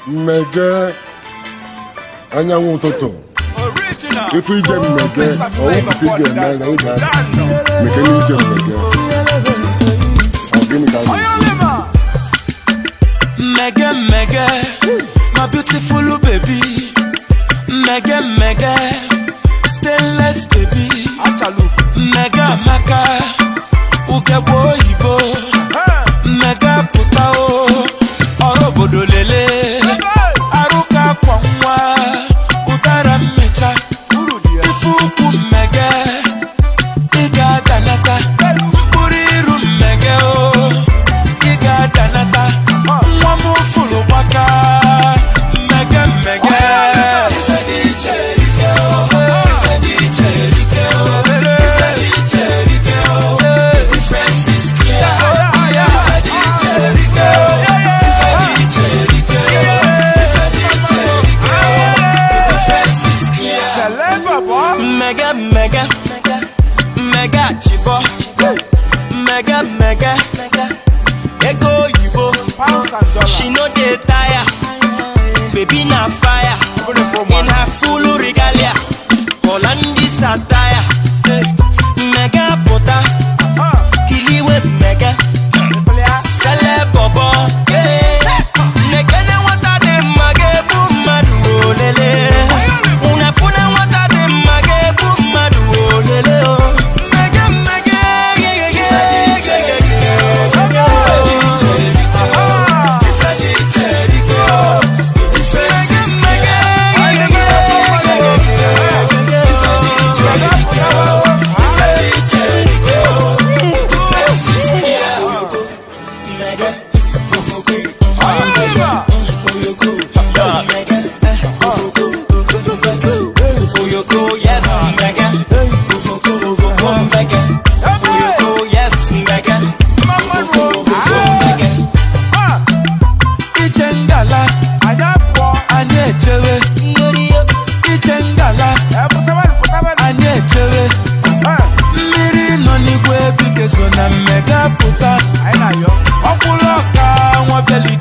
Mmege anyanwụ ụtụtụ ife ije Mmege ọwụpụta ije eme na ị ga-ada mekele ije Mmege ọgịnị ka Mmege Mmege my beautiful baby Mmege Mmege stainless baby Mmege amaka ugegbe oyibo Mmege pụta o ọrụ obodo lele arụka kwa nwa ụdara mmecha ife ukwu Mmege ị ga-adanata mkpụrụ iru Mmege o ị ga-adanata nwa m fụrụ gbaka Mmege Mmege ife dị iche erike o ife dị iche erike o ife dị iche erike o the difference is clear ife dị iche erike o ife dị iche erike o ife dị iche erike o the difference is clear Mmege Mmege Mmege achibo Mmege Mmege ego oyibo she no dey tire baby na fire in her full regalia Holandi satire Mmege pụta kiliwe Mmege sele bobo Mmege na nwata dị mma ga-ebu mmadụ olele unafuna nwata dị mma ga-ebu mmadụ olele Mmege Mmege mmiri nọ n'igwe bike so na Mmege pụta ọkwụrụ ọka nwa beli